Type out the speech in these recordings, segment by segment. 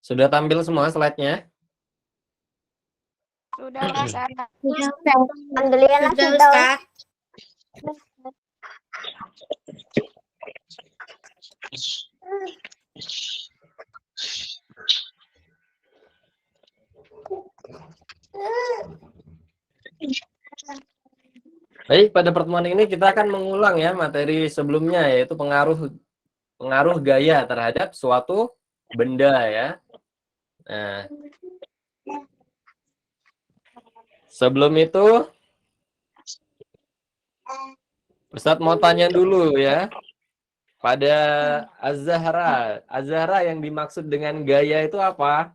Sudah tampil semua slide-nya? Sudah, Ustaz. Alhamdulillah Sudah, sudah. Ustaz. Baik, pada pertemuan ini kita akan mengulang ya materi sebelumnya, yaitu pengaruh gaya terhadap suatu benda ya. Nah, sebelum itu Ustadz mau tanya dulu ya. Pada Az-Zahra yang dimaksud dengan gaya itu apa?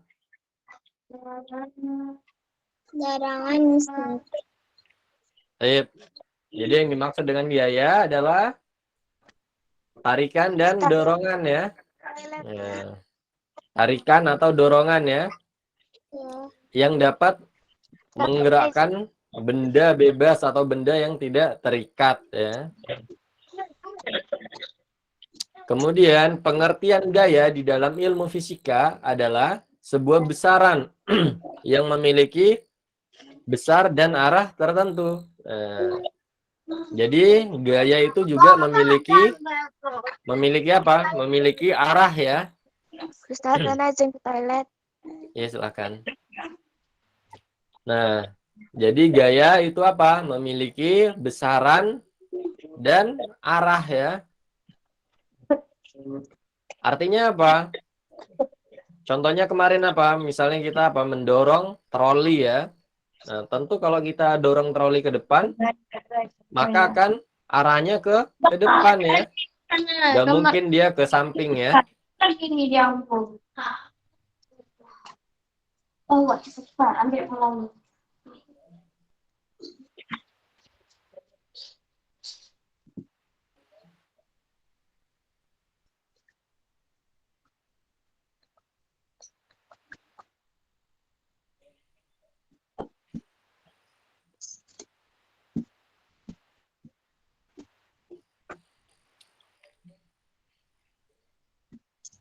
Larangan Ustaz. Baik. Jadi yang dimaksud dengan gaya adalah tarikan dan dorongan ya. Nah, tarikan atau dorongan ya, Ya. yang dapat menggerakkan benda bebas atau benda yang tidak terikat ya. Kemudian pengertian gaya di dalam ilmu fisika adalah sebuah besaran yang memiliki besar dan arah tertentu. Jadi gaya itu juga memiliki apa? Memiliki arah ya. Ustaz, Nana izin ke toilet. Ya silakan. Nah, jadi gaya itu apa? Memiliki besaran dan arah ya. Artinya apa? Contohnya kemarin apa? Misalnya kita apa? Mendorong troli ya. Nah, tentu kalau kita dorong troli ke depan, maka akan arahnya ke depan ya. Gak mungkin dia ke samping ya. Ini dia ampun. Oh, cepat ambil pulang.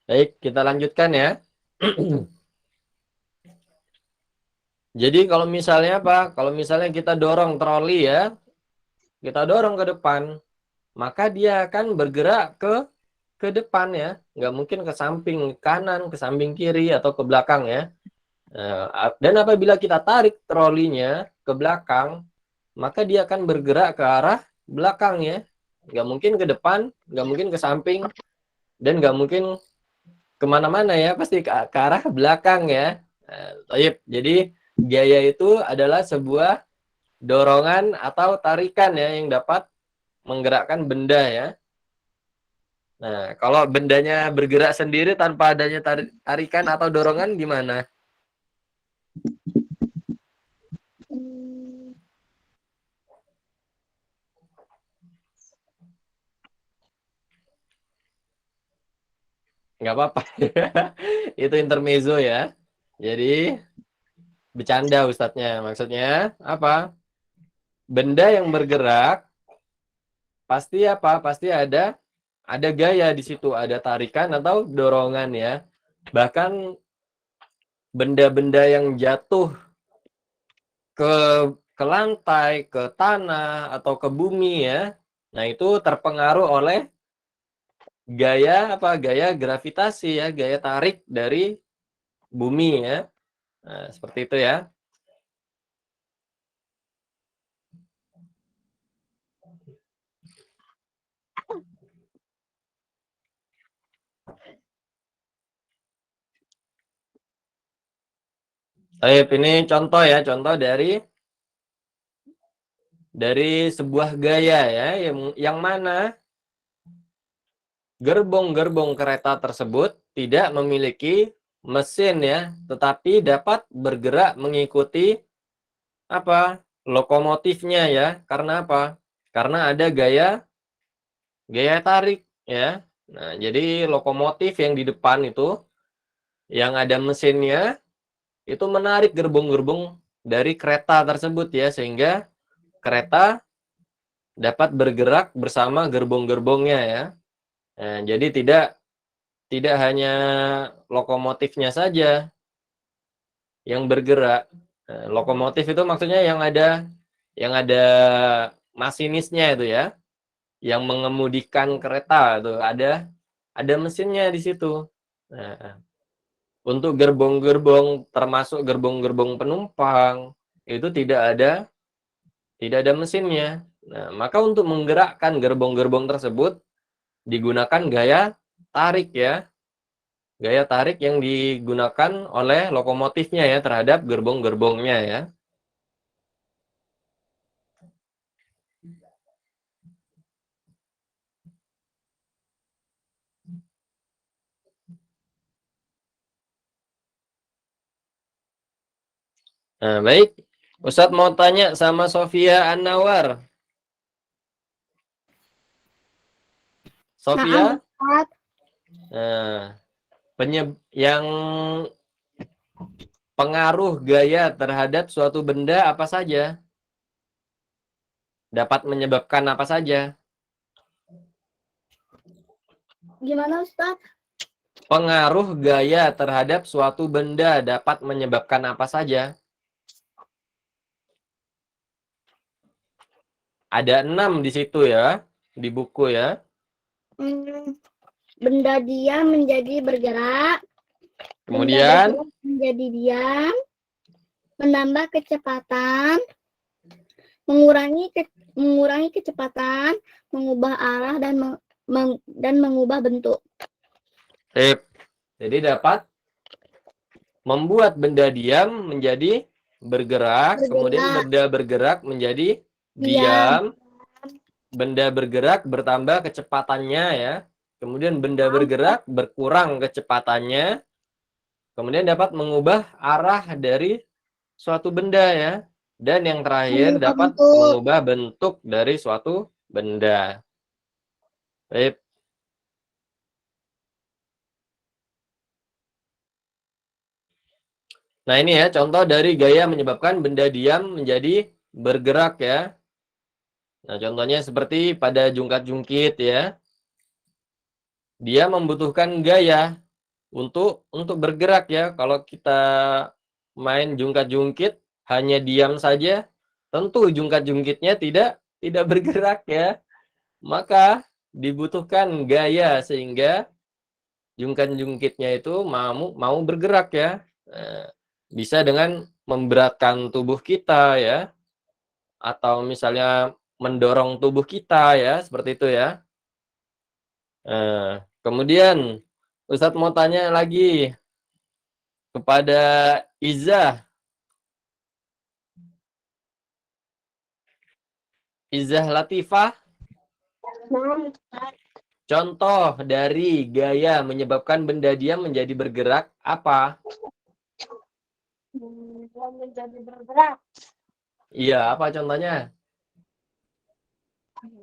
Baik, kita lanjutkan ya. Jadi kalau misalnya apa? Kalau misalnya kita dorong troli ya, kita dorong ke depan, maka dia akan bergerak ke depan ya, nggak mungkin ke samping kanan, ke samping kiri atau ke belakang ya. Dan apabila kita tarik trolinya ke belakang, maka dia akan bergerak ke arah belakang ya, nggak mungkin ke depan, nggak mungkin ke samping, dan nggak mungkin kemana-mana ya, pasti ke arah belakang ya. Jadi gaya itu adalah sebuah dorongan atau tarikan ya yang dapat menggerakkan benda ya. Nah, kalau bendanya bergerak sendiri tanpa adanya tarikan atau dorongan gimana? Nggak apa-apa. Itu intermezzo ya. Jadi bercanda Ustadznya. Maksudnya apa? Benda yang bergerak pasti apa? Pasti ada gaya di situ, ada tarikan atau dorongan ya. Bahkan benda-benda yang jatuh ke lantai, ke tanah atau ke bumi ya. Nah, itu terpengaruh oleh gaya apa? Gaya gravitasi ya, gaya tarik dari bumi ya. Nah, seperti itu ya. Baik, ini contoh ya, contoh dari sebuah gaya ya, yang mana gerbong-gerbong kereta tersebut tidak memiliki mesin ya, tetapi dapat bergerak mengikuti apa? Lokomotifnya ya. Karena apa? Karena ada gaya tarik ya. Nah, jadi lokomotif yang di depan itu yang ada mesinnya itu menarik gerbong-gerbong dari kereta tersebut ya, sehingga kereta dapat bergerak bersama gerbong-gerbongnya ya. Nah, jadi tidak tidak hanya lokomotifnya saja yang bergerak. Lokomotif itu maksudnya yang ada masinisnya itu ya, yang mengemudikan kereta itu ada mesinnya di situ. Nah, untuk gerbong-gerbong termasuk gerbong-gerbong penumpang itu tidak ada mesinnya. Nah, maka untuk menggerakkan gerbong-gerbong tersebut digunakan gaya tarik ya. Gaya tarik yang digunakan oleh lokomotifnya ya terhadap gerbong-gerbongnya ya. Nah, baik. Ustadz mau tanya sama Sofia An-Nawar. Sofia? Nah, yang pengaruh gaya terhadap suatu benda apa saja? Dapat menyebabkan apa saja? Gimana Ustaz? Pengaruh gaya terhadap suatu benda dapat menyebabkan apa saja? Ada 6 di situ ya, di buku ya. Benda diam menjadi bergerak. Kemudian Benda bergerak menjadi diam. Menambah kecepatan. Mengurangi kecepatan. Mengubah arah dan mengubah bentuk. sip. Jadi dapat membuat benda diam menjadi bergerak, kemudian benda bergerak menjadi diam. Benda bergerak bertambah kecepatannya ya. Kemudian benda bergerak berkurang kecepatannya. Kemudian dapat mengubah arah dari suatu benda ya. Dan yang terakhir dapat mengubah bentuk dari suatu benda. Baik. Nah ini ya contoh dari gaya menyebabkan benda diam menjadi bergerak ya. Nah contohnya seperti pada jungkat-jungkit ya. Dia membutuhkan gaya untuk bergerak ya. Kalau kita main jungkat-jungkit hanya diam saja, tentu jungkat-jungkitnya tidak bergerak ya. Maka dibutuhkan gaya sehingga jungkat-jungkitnya itu mau bergerak ya. Bisa dengan memberatkan tubuh kita ya, atau misalnya mendorong tubuh kita ya, seperti itu ya. Kemudian Ustadz mau tanya lagi kepada Izzah Latifah. Contoh dari gaya menyebabkan benda diam menjadi bergerak apa? Menjadi bergerak. Iya, apa contohnya?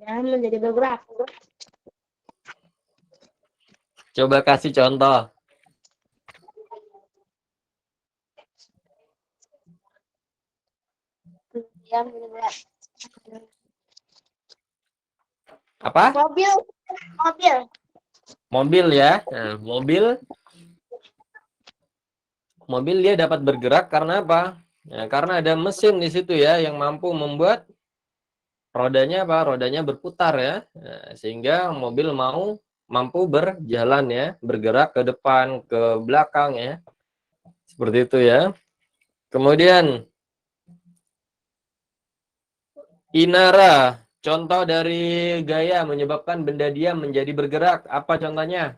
Ya, menjadi bergerak. Coba kasih contoh. Ya, bergerak. Apa? Mobil. Mobil ya. Nah, mobil dia dapat bergerak karena apa? Ya, karena ada mesin di situ ya yang mampu membuat rodanya berputar ya. Nah, sehingga mobil mampu berjalan ya, bergerak ke depan, ke belakang ya. Seperti itu ya. Kemudian Inara, contoh dari gaya menyebabkan benda diam menjadi bergerak, apa contohnya?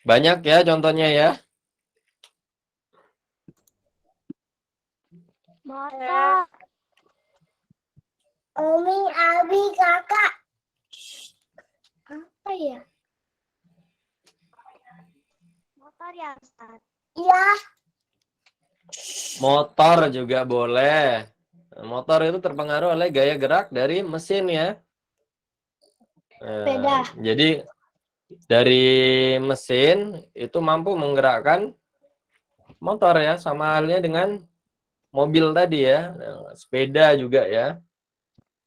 Banyak ya contohnya ya. Motor. Umi, Abi, kakak. Apa ya? Motor ya, Ustaz? Iya. Motor juga boleh. Motor itu terpengaruh oleh gaya gerak dari mesin ya. Sepeda. Jadi dari mesin itu mampu menggerakkan motor ya, sama halnya dengan mobil tadi ya, sepeda juga ya.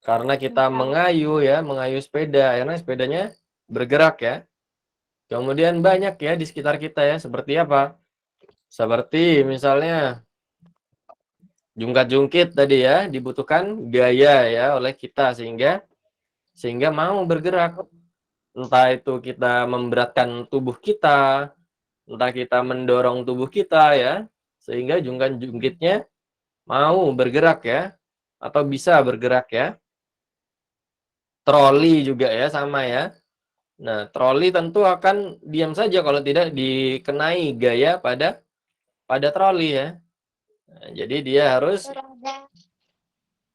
Karena kita mengayu ya, mengayu sepeda, karena sepedanya bergerak ya. Kemudian banyak ya di sekitar kita ya, seperti apa? Seperti misalnya jungkat-jungkit tadi ya, dibutuhkan gaya ya oleh kita sehingga mau bergerak. Entah itu kita memberatkan tubuh kita, entah kita mendorong tubuh kita ya, sehingga jungkat-jungkitnya mau bergerak ya, atau bisa bergerak ya. Troli juga ya, sama ya. Nah, troli tentu akan diam saja kalau tidak dikenai gaya pada troli ya. Nah, jadi dia Roda.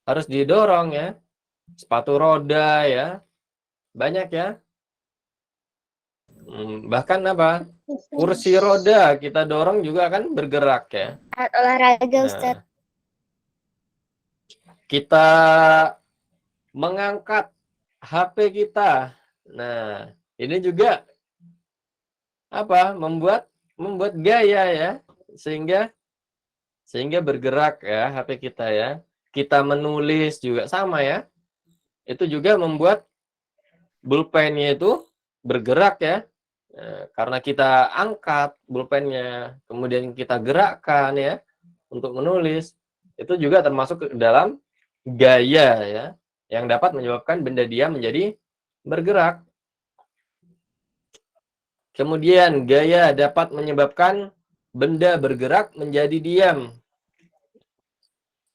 harus didorong ya. Sepatu roda ya, banyak ya. Bahkan apa? Kursi roda kita dorong juga akan bergerak ya. Alat olahraga, Nah, Ustadz. kita mengangkat HP kita. Nah, ini juga apa? Membuat gaya ya, sehingga bergerak ya HP kita ya. Kita menulis juga sama ya. Itu juga membuat pulpennya itu bergerak ya. Karena kita angkat pulpennya, kemudian kita gerakkan ya untuk menulis, itu juga termasuk ke dalam gaya ya, yang dapat menyebabkan benda diam menjadi bergerak. Kemudian gaya dapat menyebabkan benda bergerak menjadi diam.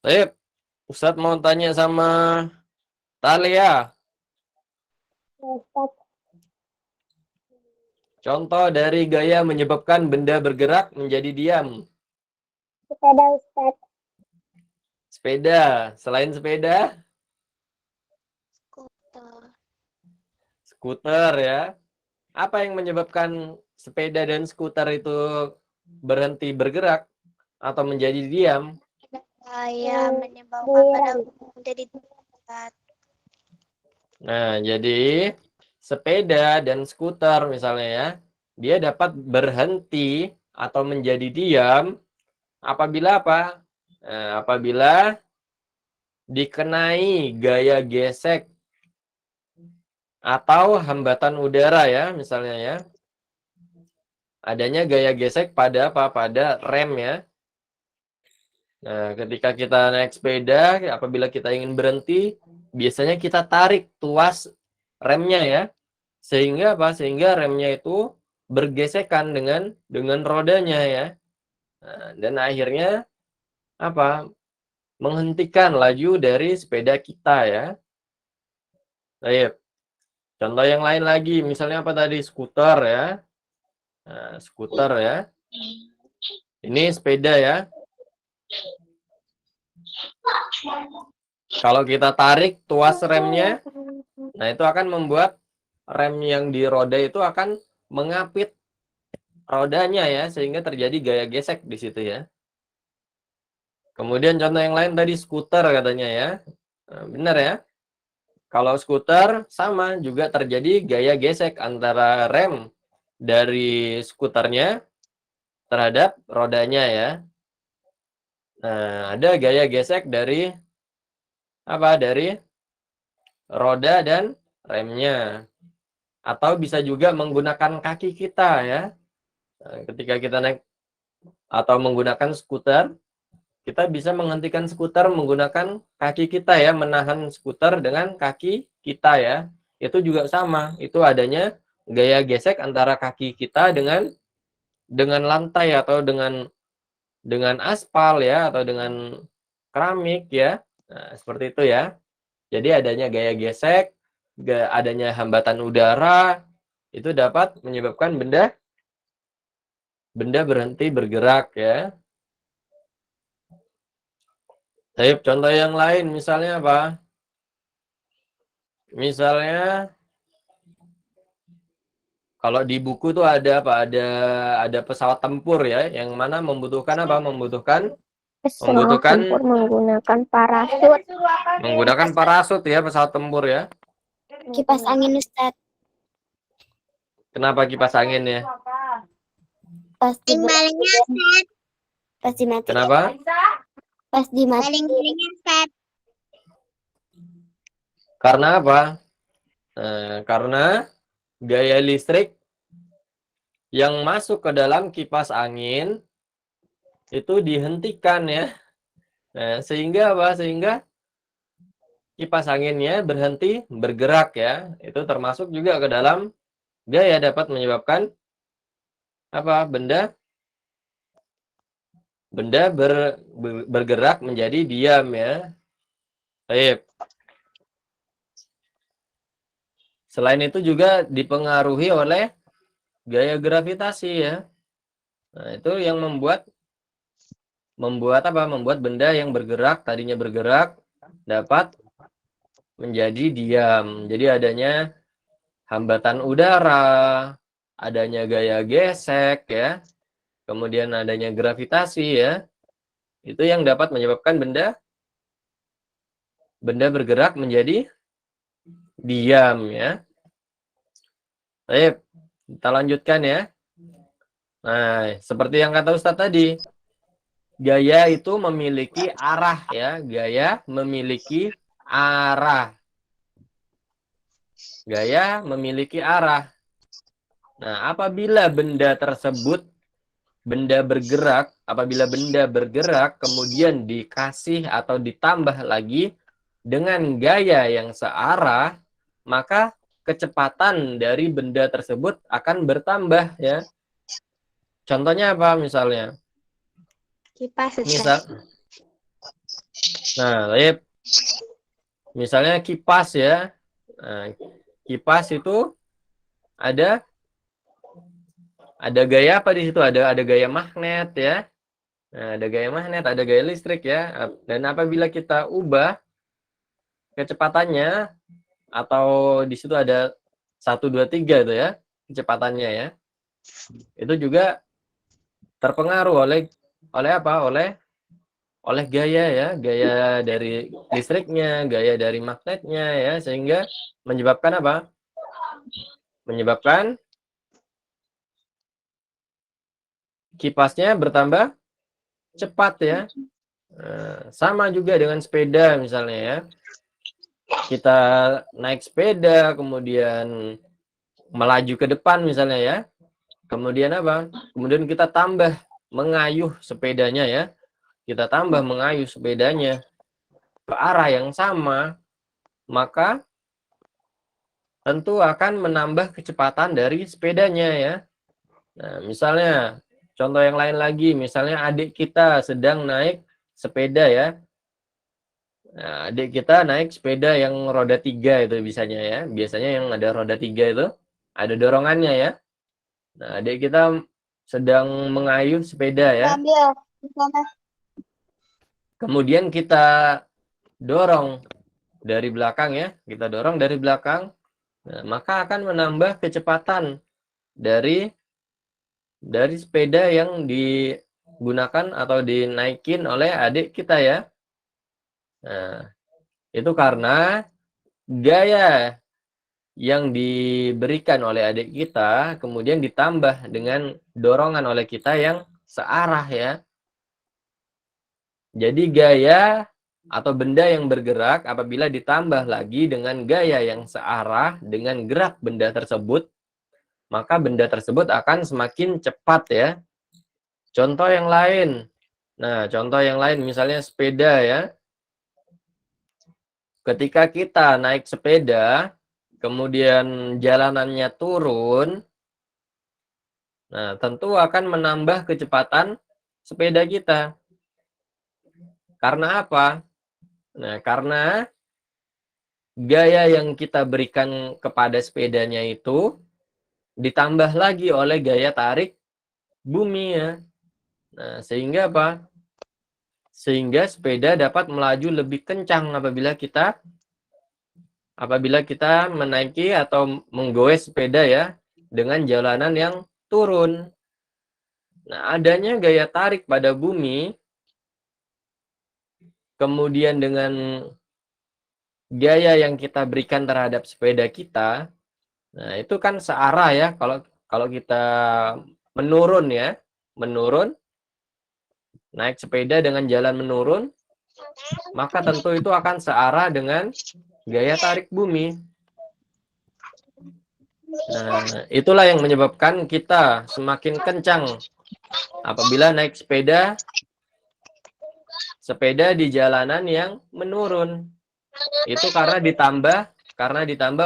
Baik, Ustadz mau tanya sama Talia. Contoh dari gaya menyebabkan benda bergerak menjadi diam. Sepeda, Ustadz. Sepeda. Selain sepeda, Skuter. skuter ya. Apa yang menyebabkan sepeda dan skuter itu berhenti bergerak atau menjadi diam? Saya menyebabkan pada menjadi Ustadz. Nah, jadi sepeda dan skuter misalnya ya, dia dapat berhenti atau menjadi diam apabila apa? Nah, apabila dikenai gaya gesek atau hambatan udara ya, misalnya ya. Adanya gaya gesek pada apa? Pada rem ya. Nah, ketika kita naik sepeda, apabila kita ingin berhenti, biasanya kita tarik tuas remnya ya. Sehingga apa? Sehingga remnya itu bergesekan dengan rodanya ya. Nah, dan akhirnya apa? Menghentikan laju dari sepeda kita ya. Baik. Contoh yang lain lagi, misalnya apa tadi? Skuter ya. Nah, skuter ya. Ini sepeda ya. Kalau kita tarik tuas remnya, nah itu akan membuat rem yang di roda itu akan mengapit rodanya ya, sehingga terjadi gaya gesek di situ ya. Kemudian contoh yang lain tadi skuter katanya ya. Nah, benar ya. Kalau skuter sama juga terjadi gaya gesek antara rem dari skuternya terhadap rodanya ya. Nah, ada gaya gesek dari apa? Dari roda dan remnya. Atau bisa juga menggunakan kaki kita ya. Nah, ketika kita naik atau menggunakan skuter, kita bisa menghentikan skuter menggunakan kaki kita ya, menahan skuter dengan kaki kita ya. Itu juga sama, itu adanya gaya gesek antara kaki kita dengan lantai atau dengan aspal ya, atau dengan keramik ya. Nah, seperti itu ya. Jadi adanya gaya gesek, adanya hambatan udara itu dapat menyebabkan benda berhenti bergerak ya. Tapi contoh yang lain misalnya apa? Misalnya kalau di buku tuh ada apa? Ada pesawat tempur ya, yang mana membutuhkan apa? Membutuhkan Tempur menggunakan parasut. ya pesawat tempur ya. Kipas angin, Ustadz. Kenapa kipas angin ya? Pasti mati. Kenapa? Pas dimatikan. Paling kering Ustaz. Karena apa? Karena gaya listrik yang masuk ke dalam kipas angin itu dihentikan ya. Nah, sehingga apa? Sehingga kipas anginnya berhenti bergerak ya. Itu termasuk juga ke dalam gaya dapat menyebabkan apa? Benda bergerak menjadi diam ya. Baik. Selain itu juga dipengaruhi oleh gaya gravitasi ya. Nah, itu yang membuat apa? Membuat benda yang bergerak, tadinya bergerak dapat menjadi diam. Jadi adanya hambatan udara, adanya gaya gesek ya. Kemudian adanya gravitasi ya. Itu yang dapat menyebabkan benda bergerak menjadi diam ya. Baik, kita lanjutkan ya. Nah, seperti yang kata Ustadz tadi, gaya itu memiliki arah ya. Gaya memiliki arah. Gaya memiliki arah. Nah, apabila benda tersebut apabila benda bergerak kemudian dikasih atau ditambah lagi dengan gaya yang searah, maka kecepatan dari benda tersebut akan bertambah ya. Contohnya apa misalnya? Kipas Ustaz. Nah, misalnya kipas ya. Nah, kipas itu ada gaya apa di situ? Ada gaya magnet ya. Nah, ada gaya magnet, ada gaya listrik ya. Dan apabila kita ubah kecepatannya atau di situ ada 1 2 3 itu ya, kecepatannya ya. Itu juga terpengaruh oleh apa? Oleh gaya ya, gaya dari listriknya, gaya dari magnetnya ya, sehingga menyebabkan apa? Menyebabkan kipasnya bertambah cepat ya. Sama juga dengan sepeda misalnya ya. Kita naik sepeda kemudian melaju ke depan misalnya ya. Kemudian apa? Kemudian kita tambah mengayuh sepedanya ya. Kita tambah mengayuh sepedanya ke arah yang sama, maka tentu akan menambah kecepatan dari sepedanya ya. Nah, misalnya contoh yang lain lagi, misalnya adik kita sedang naik sepeda ya. Nah, adik kita naik sepeda yang roda 3 itu biasanya ya. Biasanya yang ada roda 3 itu ada dorongannya ya. Nah, adik kita sedang mengayuh sepeda ya. Kemudian kita dorong dari belakang ya. Kita dorong dari belakang. Nah, maka akan menambah kecepatan dari sepeda yang digunakan atau dinaikin oleh adik kita ya. Nah, itu karena gaya yang diberikan oleh adik kita kemudian ditambah dengan dorongan oleh kita yang searah ya. Jadi gaya atau benda yang bergerak apabila ditambah lagi dengan gaya yang searah dengan gerak benda tersebut, maka benda tersebut akan semakin cepat ya. Contoh yang lain. Nah, contoh yang lain misalnya sepeda ya. Ketika kita naik sepeda, kemudian jalanannya turun, nah tentu akan menambah kecepatan sepeda kita. Karena apa? Nah, karena gaya yang kita berikan kepada sepedanya itu ditambah lagi oleh gaya tarik bumi ya. Nah, sehingga apa? Sehingga sepeda dapat melaju lebih kencang apabila kita menaiki atau menggoes sepeda ya dengan jalanan yang turun. Nah, adanya gaya tarik pada bumi kemudian dengan gaya yang kita berikan terhadap sepeda kita, nah itu kan searah ya. Kalau kita menurun ya, naik sepeda dengan jalan menurun, maka tentu itu akan searah dengan gaya tarik bumi. Nah, itulah yang menyebabkan kita semakin kencang apabila naik sepeda di jalanan yang menurun. Itu karena ditambah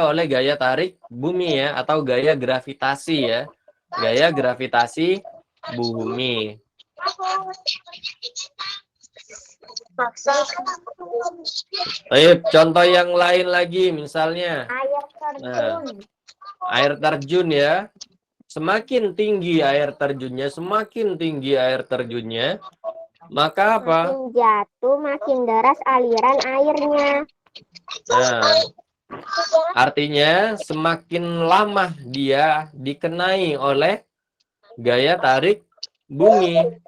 oleh gaya tarik bumi ya, atau gaya gravitasi ya. Gaya gravitasi bumi. Baik, contoh yang lain lagi misalnya air terjun ya. Semakin tinggi air terjunnya, maka apa? Makin jatuh, makin deras aliran airnya. Nah, artinya semakin lama dia dikenai oleh gaya tarik bumi.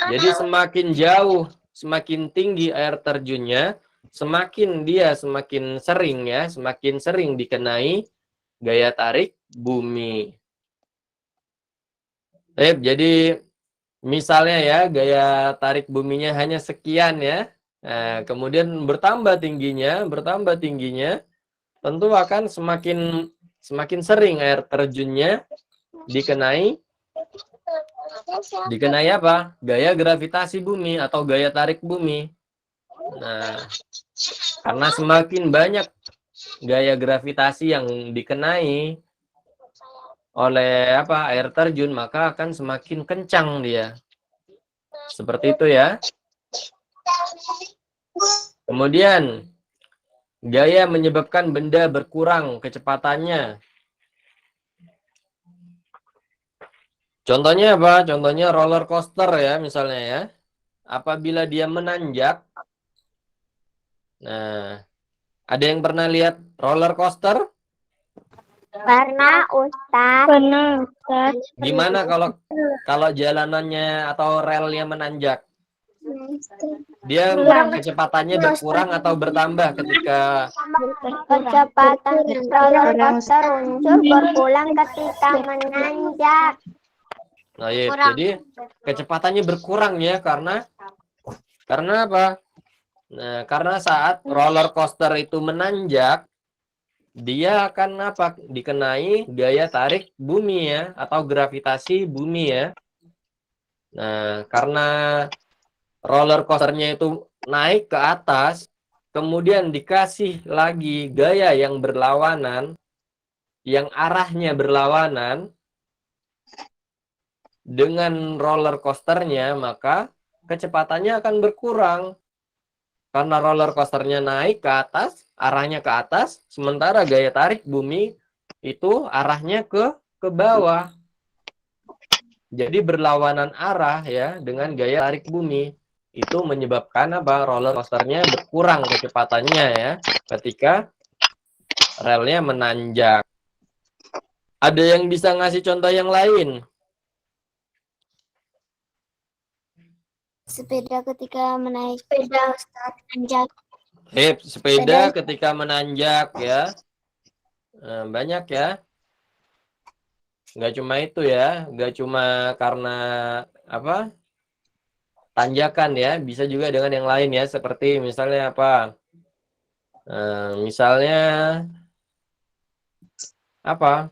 Jadi semakin jauh, semakin tinggi air terjunnya, semakin sering dikenai gaya tarik bumi. Jadi misalnya ya, gaya tarik buminya hanya sekian ya. Nah, kemudian bertambah tingginya, tentu akan semakin sering air terjunnya dikenai apa? Gaya gravitasi bumi atau gaya tarik bumi. Nah, karena semakin banyak gaya gravitasi yang dikenai oleh apa? Air terjun, maka akan semakin kencang dia. Seperti itu ya. Kemudian gaya menyebabkan benda berkurang kecepatannya. Contohnya apa? Contohnya roller coaster ya, misalnya ya. Apabila dia menanjak. Nah, ada yang pernah lihat roller coaster? Pernah, Ustaz. Gimana kalau jalanannya atau relnya menanjak? Dia kecepatannya berkurang atau bertambah ketika Kecepatan roller coaster muncul berpulang ketika menanjak. Nah, ya, jadi kecepatannya berkurang ya karena apa? Nah, karena saat roller coaster itu menanjak, dia akan apa? Dikenai gaya tarik bumi ya, atau gravitasi bumi ya. Nah, karena roller coasternya itu naik ke atas, kemudian dikasih lagi gaya yang berlawanan, yang arahnya berlawanan dengan roller coasternya, maka kecepatannya akan berkurang. Karena roller coasternya naik ke atas, arahnya ke atas, sementara gaya tarik bumi itu arahnya ke bawah. Jadi berlawanan arah ya dengan gaya tarik bumi. Itu menyebabkan apa? Roller coasternya berkurang kecepatannya ya ketika relnya menanjak. Ada yang bisa ngasih contoh yang lain? Sepeda ketika menaik sepeda, menanjak. Sepeda ketika menanjak ya. Nah, banyak ya. Nggak cuma itu ya, nggak cuma karena apa? Tanjakan ya, bisa juga dengan yang lain ya, seperti misalnya apa? Misalnya apa?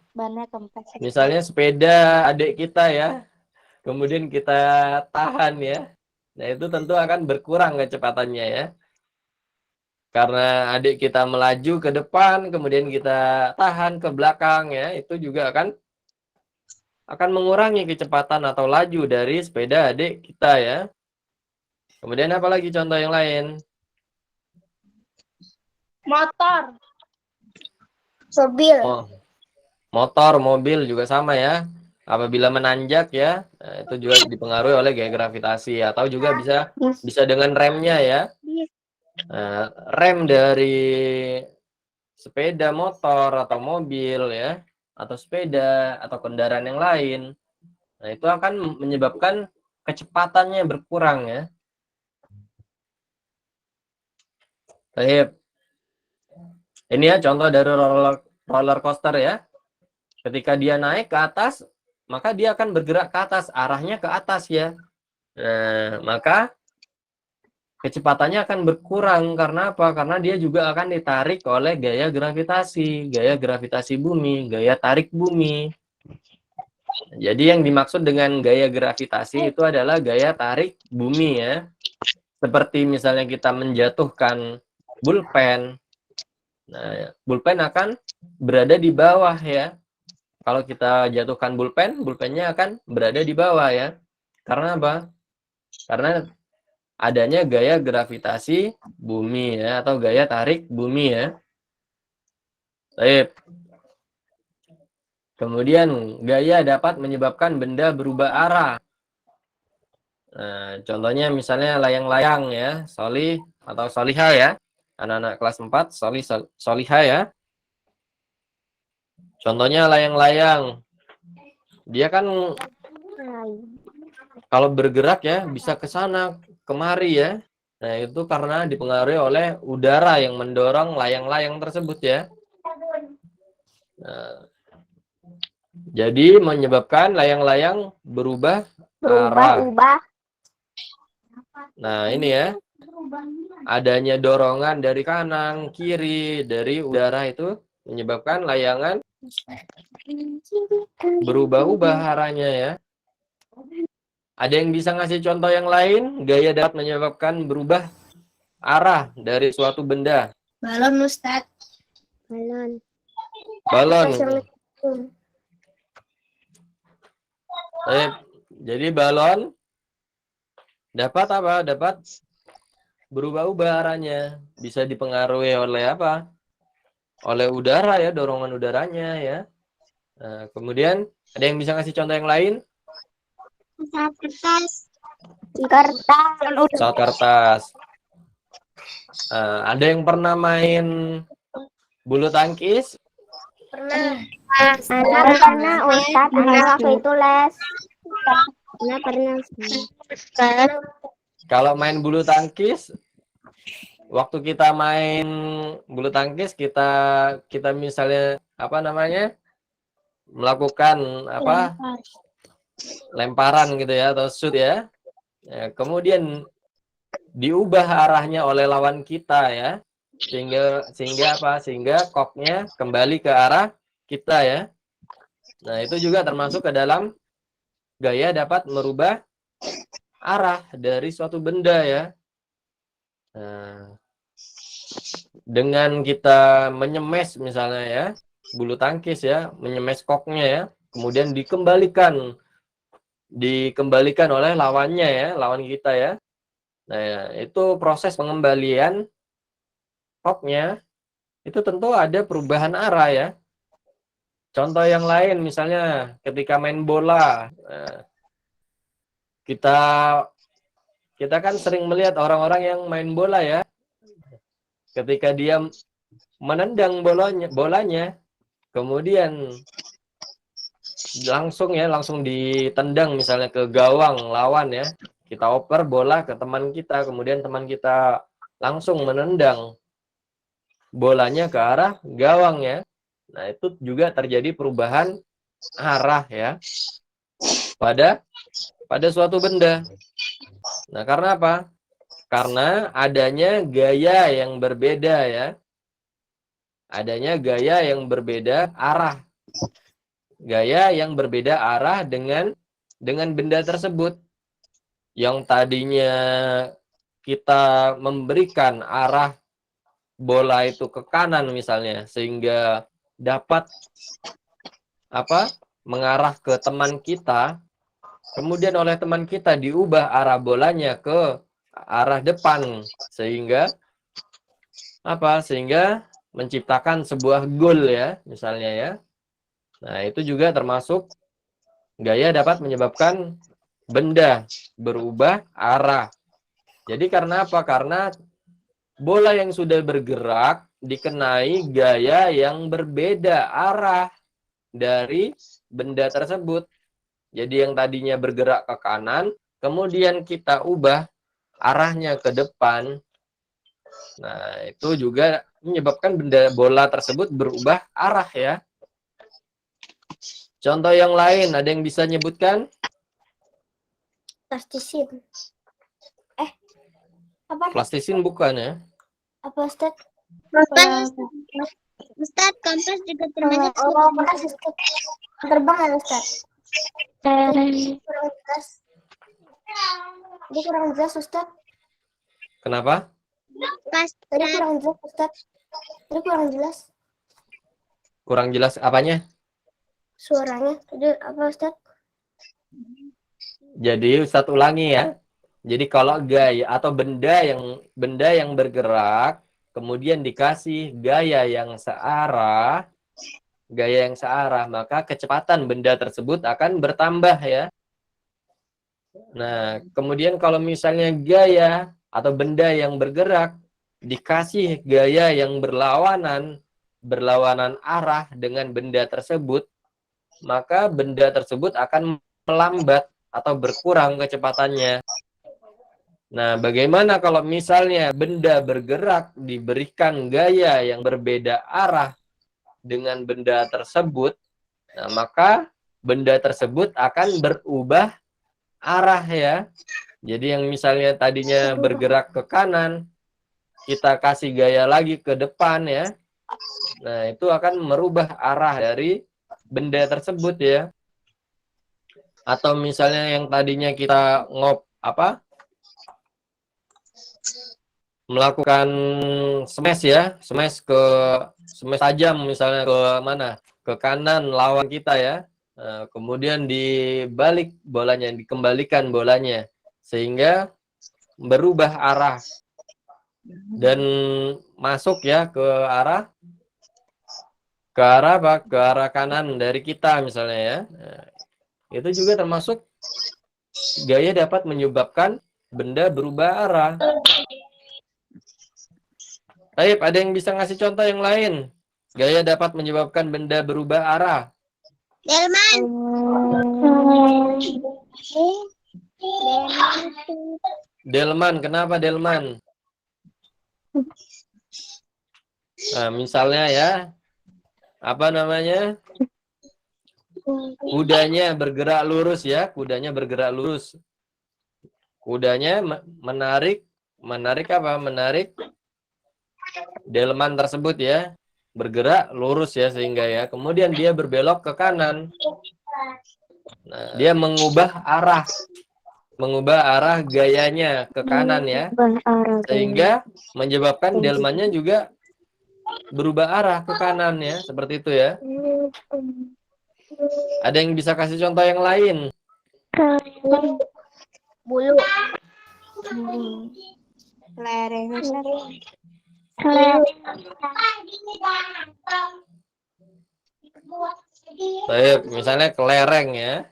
Misalnya sepeda adik kita ya, kemudian kita tahan ya. Nah, itu tentu akan berkurang kecepatannya ya. Karena adik kita melaju ke depan, kemudian kita tahan ke belakang ya, itu juga akan mengurangi kecepatan atau laju dari sepeda adik kita ya. Kemudian apa lagi contoh yang lain? Motor. Mobil. Motor, mobil juga sama ya. Apabila menanjak ya, itu juga dipengaruhi oleh gaya gravitasi, atau juga bisa dengan remnya ya. Rem dari sepeda motor atau mobil ya, atau sepeda atau kendaraan yang lain. Nah, itu akan menyebabkan kecepatannya berkurang ya. Baik. Ini ya contoh dari roller coaster ya. Ketika dia naik ke atas, maka dia akan bergerak ke atas, arahnya ke atas ya. Nah, maka kecepatannya akan berkurang. Karena apa? Karena dia juga akan ditarik oleh gaya gravitasi bumi, gaya tarik bumi. Jadi yang dimaksud dengan gaya gravitasi itu adalah gaya tarik bumi ya. Seperti misalnya kita menjatuhkan pulpen. Nah, pulpen akan berada di bawah ya. Kalau kita jatuhkan pulpennya akan berada di bawah ya. Karena apa? Karena adanya gaya gravitasi bumi ya, atau gaya tarik bumi ya. Baik. Kemudian gaya dapat menyebabkan benda berubah arah. Nah, contohnya misalnya layang-layang ya, solih atau solihah ya. Anak-anak kelas 4, solihah ya. Contohnya layang-layang. Dia kan kalau bergerak ya bisa ke sana, kemari ya. Nah, itu karena dipengaruhi oleh udara yang mendorong layang-layang tersebut ya. Nah, jadi menyebabkan layang-layang berubah arah. Berubah-ubah. Nah, ini ya. Adanya dorongan dari kanan, kiri, dari udara itu menyebabkan layangan berubah-ubah arahnya ya. Ada yang bisa ngasih contoh yang lain? Gaya dapat menyebabkan berubah arah dari suatu benda. Balon Ustaz. Balon. Balon. Kosong. Jadi balon dapat apa? Dapat berubah-ubah arahnya. Bisa dipengaruhi oleh apa? Oleh udara ya, dorongan udaranya ya. Nah, kemudian ada yang bisa ngasih contoh yang lain? Kertas. Pesawat kertas. Ada yang pernah main bulu tangkis? Pernah. Anak pernah Ustaz, anak waktu itu les. Anak pernah. Kalau main bulu tangkis, waktu kita main bulu tangkis, kita misalnya apa namanya, melakukan apa, lemparan gitu ya, atau shoot ya. Kemudian diubah arahnya oleh lawan kita ya, sehingga apa? Sehingga koknya kembali ke arah kita ya. Nah, itu juga termasuk ke dalam gaya dapat merubah arah dari suatu benda ya. Nah, dengan kita menyemes misalnya ya, bulu tangkis ya, menyemes koknya ya, kemudian dikembalikan oleh lawannya ya, lawan kita ya. Nah, ya, itu proses pengembalian koknya itu tentu ada perubahan arah ya. Contoh yang lain misalnya ketika main bola, kita kan sering melihat orang-orang yang main bola ya. Ketika dia menendang bolanya, kemudian langsung ditendang misalnya ke gawang lawan ya. Kita oper bola ke teman kita, kemudian teman kita langsung menendang bolanya ke arah gawang ya. Nah, itu juga terjadi perubahan arah ya pada suatu benda. Nah, karena apa? Karena adanya gaya yang berbeda ya. Adanya gaya yang berbeda arah. Gaya yang berbeda arah dengan benda tersebut. Yang tadinya kita memberikan arah bola itu ke kanan misalnya, sehingga dapat apa? Mengarah ke teman kita, kemudian oleh teman kita diubah arah bolanya ke arah depan, sehingga apa? Sehingga menciptakan sebuah gol ya, misalnya ya. Nah, itu juga termasuk gaya dapat menyebabkan benda berubah arah. Jadi karena apa? Karena bola yang sudah bergerak dikenai gaya yang berbeda arah dari benda tersebut. Jadi yang tadinya bergerak ke kanan, kemudian kita ubah arahnya ke depan. Nah, itu juga menyebabkan benda bola tersebut berubah arah ya. Contoh yang lain, ada yang bisa nyebutkan? Plastisin. Apa? Plastisin bukan ya? Apa Ustaz? Ustaz, kompas juga Oh, makasih Ustaz. Terbang ya Ustaz? Kurang jelas. Tadi kurang jelas Ustaz. Kenapa? Tadi kurang jelas Ustaz. Tadi kurang jelas Kurang jelas apanya? suaranya. Tadi apa Ustaz? Jadi Ustadz ulangi ya. Jadi kalau gaya atau benda yang bergerak kemudian dikasih gaya yang searah, maka kecepatan benda tersebut akan bertambah ya. Nah, kemudian kalau misalnya gaya atau benda yang bergerak dikasih gaya yang berlawanan arah dengan benda tersebut, maka benda tersebut akan melambat atau berkurang kecepatannya. Nah, bagaimana kalau misalnya benda bergerak diberikan gaya yang berbeda arah dengan benda tersebut, nah, maka benda tersebut akan berubah arah ya. Jadi yang misalnya tadinya bergerak ke kanan, kita kasih gaya lagi ke depan ya. Nah, itu akan merubah arah dari benda tersebut ya. Atau misalnya yang tadinya kita melakukan smash ya, smash tajam misalnya ke mana? Ke kanan lawan kita ya. Nah, kemudian dibalik bolanya, dikembalikan bolanya sehingga berubah arah dan masuk ya ke arah apa? Ke arah kanan dari kita misalnya ya. Nah, itu juga termasuk gaya dapat menyebabkan benda berubah arah. Baik, ada yang bisa ngasih contoh yang lain? Gaya dapat menyebabkan benda berubah arah. Delman. Delman, kenapa Delman? Nah, misalnya ya, apa namanya? Kudanya bergerak lurus ya, kudanya bergerak lurus. Kudanya menarik apa? Menarik delman tersebut ya, bergerak lurus ya sehingga ya. Kemudian dia berbelok ke kanan. Nah, dia mengubah arah gayanya ke kanan ya, sehingga menyebabkan delmannya juga berubah arah ke kanan ya, seperti itu ya. Ada yang bisa kasih contoh yang lain? Bulu. Lereng. Baik, misalnya kelereng ya.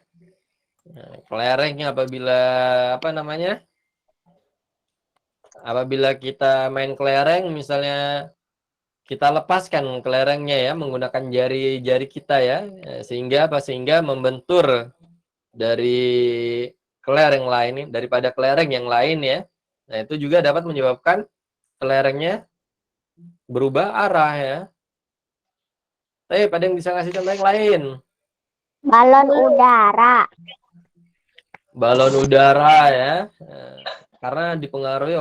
Nah, kelerengnya apabila apa namanya? Apabila kita main kelereng, misalnya kita lepaskan kelerengnya ya menggunakan jari-jari kita ya, sehingga apa? Sehingga membentur dari kelereng lain daripada kelereng yang lain ya. Nah, itu juga dapat menyebabkan kelerengnya berubah arah ya. Tapi ada yang bisa ngasih contoh yang lain? Balon udara. Balon udara ya. Karena dipengaruhi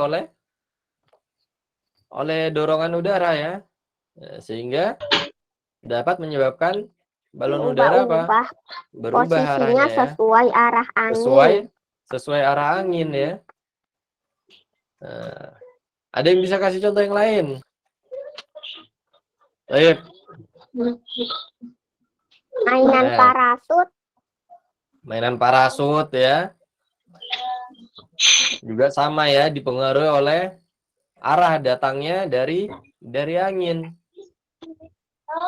oleh dorongan udara ya. Sehingga dapat menyebabkan balon udara apa? Berubah Posisinya arahnya ya. sesuai arah angin. Sesuai arah angin ya. Nah, ada yang bisa kasih contoh yang lain? Baik. Mainan parasut. Mainan parasut ya. Juga sama ya, dipengaruhi oleh arah datangnya dari angin.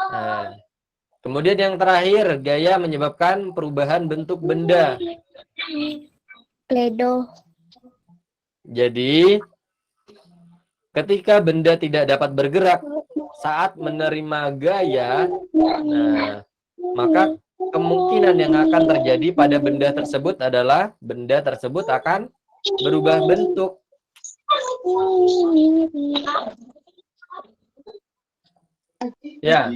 Nah, kemudian yang terakhir, gaya menyebabkan perubahan bentuk benda. Kledo. Jadi, ketika benda tidak dapat bergerak saat menerima gaya, nah, maka kemungkinan yang akan terjadi pada benda tersebut adalah benda tersebut akan berubah bentuk. Ya.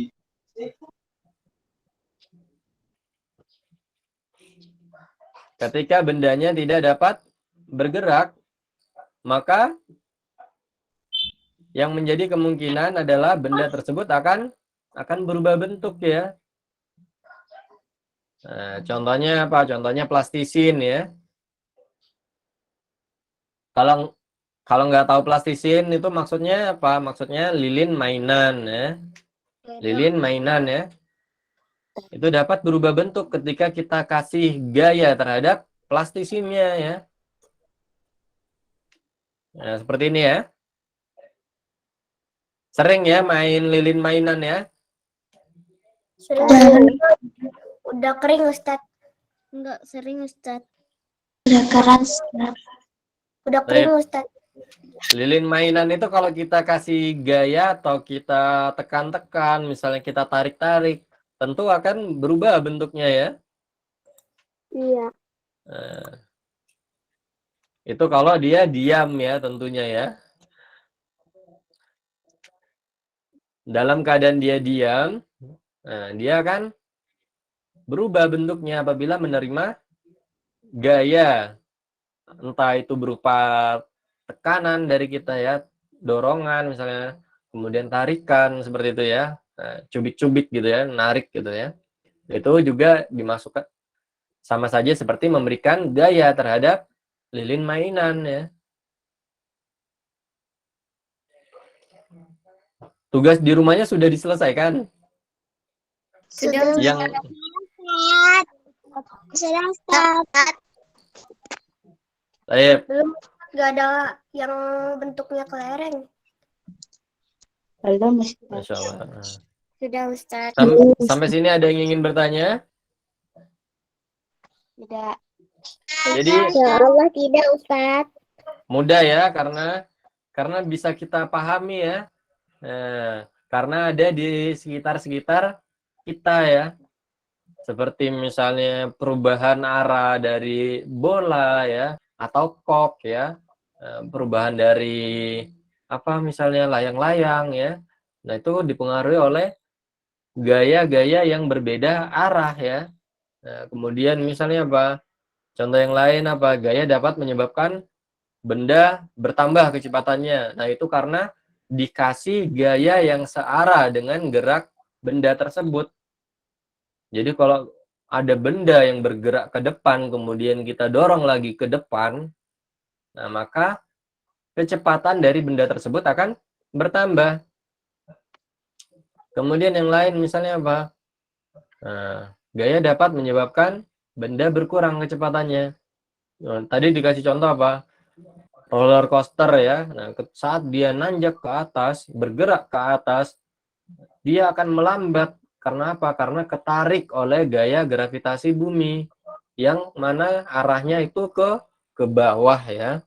Ketika bendanya tidak dapat bergerak, maka yang menjadi kemungkinan adalah benda tersebut akan berubah bentuk ya. Nah, contohnya apa? Contohnya plastisin ya. Kalau nggak tahu plastisin itu maksudnya apa? Maksudnya lilin mainan ya. Lilin mainan ya. Itu dapat berubah bentuk ketika kita kasih gaya terhadap plastisinnya ya. Nah, seperti ini ya. Sering ya main lilin mainan ya. Sering. Udah kering Ustadz. Enggak sering Ustaz. Udah keras. Udah kering Ustadz. Lilin mainan itu kalau kita kasih gaya atau kita tekan-tekan, misalnya kita tarik-tarik, tentu akan berubah bentuknya ya. Iya. Nah, itu kalau dia diam ya tentunya ya. Dalam keadaan dia diam, nah, dia akan berubah bentuknya apabila menerima gaya. Entah itu berupa tekanan dari kita ya, dorongan misalnya, kemudian tarikan seperti itu ya, cubit-cubit gitu ya, narik gitu ya. Itu juga dimasukkan sama saja seperti memberikan gaya terhadap lilin mainan ya. Tugas di rumahnya sudah diselesaikan? Sudah Yang Sudah Ustaz. belum, nggak ada yang bentuknya kelereng. Belum. Masya Allah. Sudah Ustadz. Sampai sini ada yang ingin bertanya? Tidak. Jadi Ya Allah tidak Ustaz. mudah ya karena bisa kita pahami ya. Karena ada di sekitar kita ya. Seperti misalnya perubahan arah dari bola ya atau kok ya. Perubahan dari apa misalnya layang-layang ya. Nah, itu dipengaruhi oleh gaya-gaya yang berbeda arah ya. Nah, kemudian misalnya apa? Contoh yang lain apa? Gaya dapat menyebabkan benda bertambah kecepatannya. Nah, itu karena dikasih gaya yang searah dengan gerak benda tersebut. Jadi kalau ada benda yang bergerak ke depan, kemudian kita dorong lagi ke depan, nah maka kecepatan dari benda tersebut akan bertambah. Kemudian yang lain misalnya apa? Nah, gaya dapat menyebabkan benda berkurang kecepatannya. Nah, tadi dikasih contoh apa? Roller coaster ya. Nah, saat dia nanjak ke atas, bergerak ke atas, dia akan melambat. Karena apa? Karena ketarik oleh gaya gravitasi bumi yang mana arahnya itu ke bawah ya.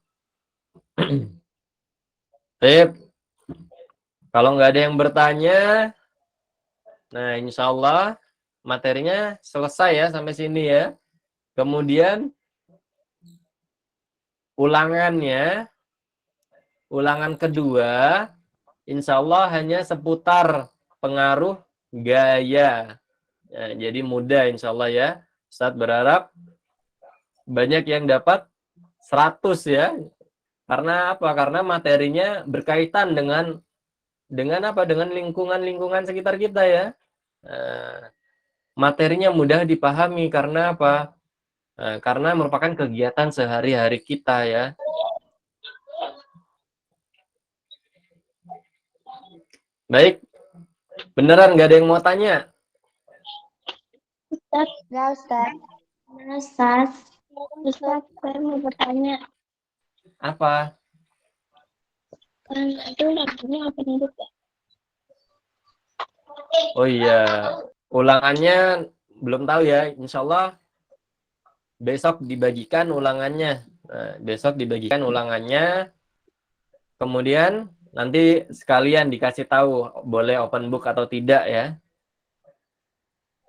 Sip. Kalau nggak ada yang bertanya, nah insya Allah materinya selesai ya sampai sini ya. Kemudian ulangan kedua, insya Allah hanya seputar pengaruh gaya. Nah, jadi mudah insya Allah ya. Ustadz berharap banyak yang dapat 100 ya. Karena apa? Karena materinya berkaitan dengan apa? Dengan lingkungan sekitar kita ya. Materinya mudah dipahami karena apa? Karena merupakan kegiatan sehari-hari kita ya. Baik, beneran nggak ada yang mau tanya? Ustaz, enggak Ustaz. Ustaz. Ustaz, saya mau bertanya. Apa? Itu lagunya apa nih Ustaz? Oh iya, ulangannya belum tahu ya. Insya Allah besok dibagikan ulangannya. Nah, besok dibagikan ulangannya. Kemudian nanti sekalian dikasih tahu boleh open book atau tidak ya.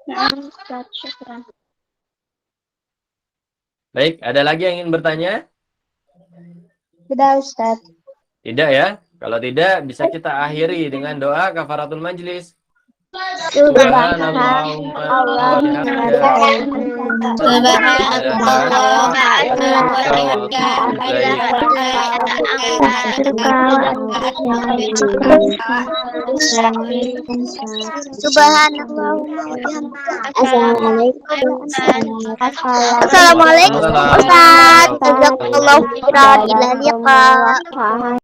Nah, Ustaz, syukran. Baik, ada lagi yang ingin bertanya? Tidak Ustaz. Tidak ya? Kalau tidak, bisa kita akhiri dengan doa kafaratul majlis. Subhanallah. Subhanallahumma wa bihamdihi. Assalamualaikum Ustaz. Jazakallahu khairan. Ila liqa.